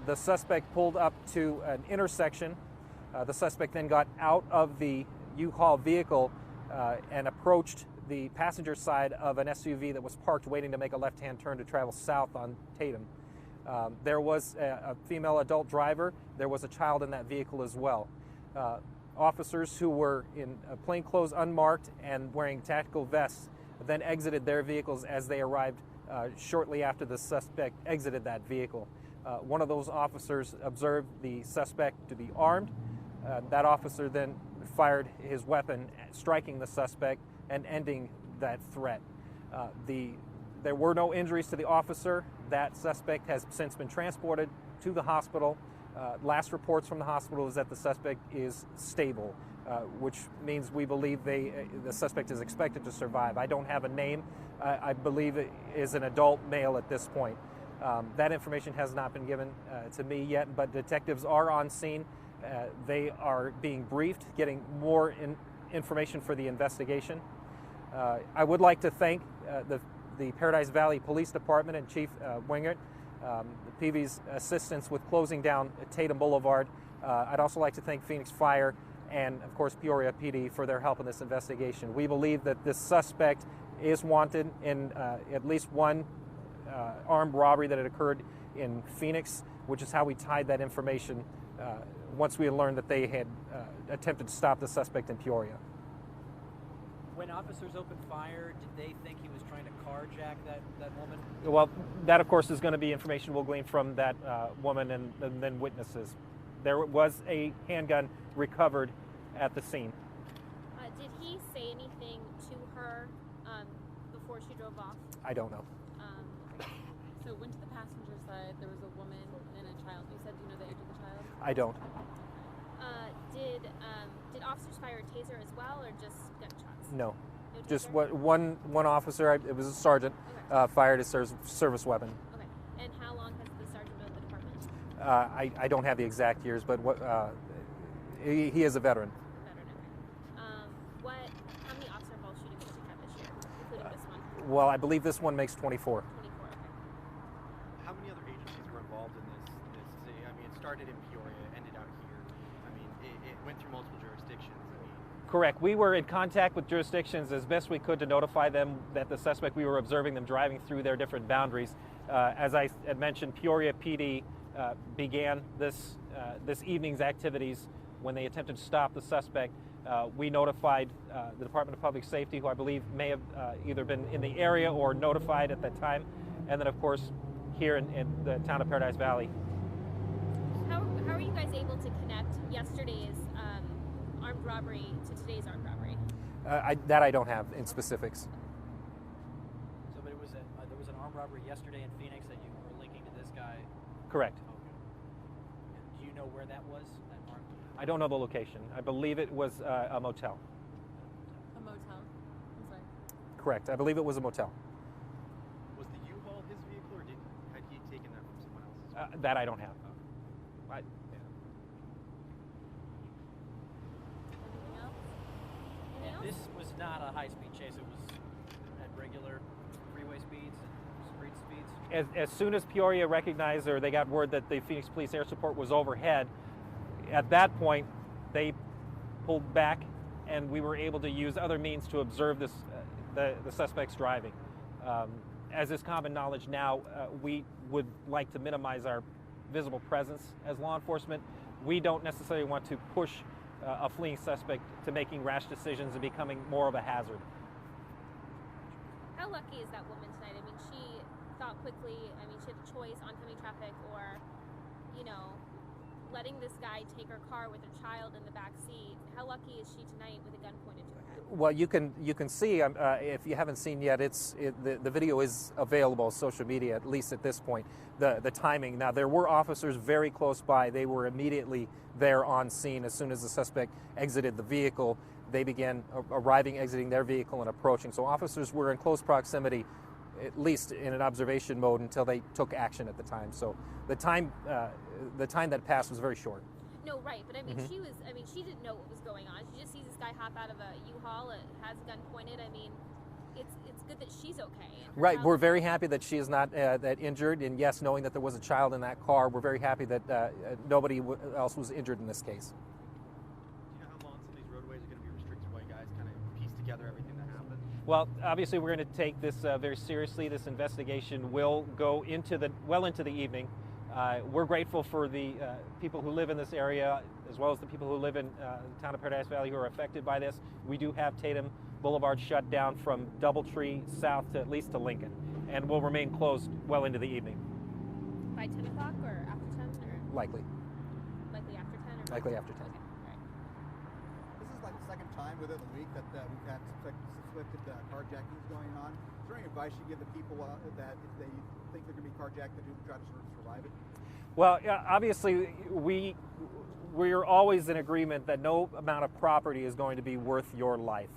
The suspect pulled up to an intersection. The suspect then got out of the U-Haul vehicle and approached the passenger side of an SUV that was parked waiting to make a left-hand turn to travel south on Tatum. There was a female adult driver. There was a child in that vehicle as well. Officers who were in plainclothes, unmarked, and wearing tactical vests then exited their vehicles as they arrived shortly after the suspect exited that vehicle. One of those officers observed the suspect to be armed. That officer then fired his weapon, striking the suspect and ending that threat. There were no injuries to the officer. That suspect has since been transported to the hospital. Last reports from the hospital is that the suspect is stable, which means we believe the suspect is expected to survive. I don't have a name. I believe it is an adult male at this point. That information has not been given to me yet, but detectives are on scene. They are being briefed, getting more information for the investigation. I would like to thank the Paradise Valley Police Department and Chief Wingert, the PV's assistance with closing down Tatum Boulevard. I'd also like to thank Phoenix Fire and, of course, Peoria PD for their help in this investigation. We believe that this suspect is wanted in at least one armed robbery that had occurred in Phoenix, which is how we tied that information once we learned that they had attempted to stop the suspect in Peoria. When officers opened fire, did they think he was trying to carjack that woman? Well, that, of course, is going to be information we'll glean from that woman and then witnesses. There was a handgun recovered at the scene. Did he say anything to her before she drove off? I don't know. So went to the passenger side, there was a woman and a child. You said, do you know the age of the child? I don't. Did officers fire a taser as well, or just gunshots? No. No Just taser? one officer, it was a sergeant, Okay. fired a service weapon. Okay. And how long has the sergeant been with the department? I don't have the exact years, but he is a veteran. Veteran, okay. How many officer involved shootings have we had this year, including this one? Well, I believe this one makes 24. 24, okay. How many other agencies were involved in this? I mean, it started in Peoria, ended out here. I mean, it went through multiple jurisdictions. I mean, Correct. We were in contact with jurisdictions as best we could to notify them that the suspect, we were observing them driving through their different boundaries. As I had mentioned, Peoria PD began this evening's activities when they attempted to stop the suspect. We notified the Department of Public Safety, who I believe may have either been in the area or notified at that time, and then, of course, here in the town of Paradise Valley. How are you guys able to connect yesterday's armed robbery to today's armed robbery? That I don't have in specifics. So, but there was an armed robbery yesterday in Phoenix that you were linking to this guy. Correct. Okay. And do you know where that was? That armed? I don't know the location. I believe it was a motel. A motel. I'm sorry. Correct. I believe it was a motel. was the U-Haul his vehicle, or had he taken that from someone else's? That I don't have. Anything else? And Anything this was not a high-speed chase. It was at regular freeway speeds and street speeds. As soon as Peoria recognized, or they got word that the Phoenix Police Air Support was overhead, at that point they pulled back, and we were able to use other means to observe this, the suspect's driving. As is common knowledge now, we would like to minimize our visible presence as law enforcement. We don't necessarily want to push a fleeing suspect to making rash decisions and becoming more of a hazard. How lucky is that woman tonight? I mean, she thought quickly. I mean, she had a choice: oncoming traffic or, letting this guy take her car with her child in the back seat. How lucky is she tonight with a gun pointed to her head? Well, you can see, if you haven't seen yet, the video is available on social media, at least at this point, the timing. Now, there were officers very close by. They were immediately there on scene. As soon as the suspect exited the vehicle, they began arriving, exiting their vehicle, and approaching. So officers were in close proximity, at least in an observation mode, until they took action at the time. So the time that passed was very short. No, right, but I mean, she didn't know what was going on. She just sees this guy hop out of a U-Haul, has a gun pointed. I mean, it's good that she's okay. and her Right, child we're is very okay. happy that she is not that injured, and yes, knowing that there was a child in that car, we're very happy that nobody else was injured in this case. Do you know how long some of these roadways are going to be restricted while you guys kind of piece together everything that happened? Well, obviously, we're going to take this very seriously. This investigation will go into the evening. We're grateful for the people who live in this area, as well as the people who live in the town of Paradise Valley who are affected by this. We do have Tatum Boulevard shut down from Doubletree south to at least to Lincoln, and will remain closed well into the evening, By 10 o'clock or after 10? Or likely. likely after 10? Or Likely after 10. Okay, all right. This is like the second time within the week that we've had suspected carjackings going on. Is there any advice you give the people that if they think they're going to be carjacked, to do to try to sort of survive it? Well, obviously, we're always in agreement that no amount of property is going to be worth your life.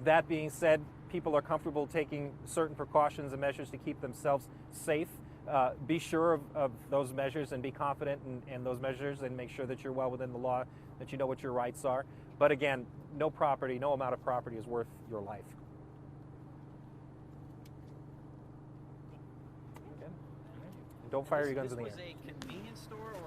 That being said, people are comfortable taking certain precautions and measures to keep themselves safe. Be sure of those measures and be confident in those measures, and make sure that you're well within the law, that you know what your rights are. But again, no amount of property is worth your life. Okay. Don't fire your guns in the air. This was a convenience store or a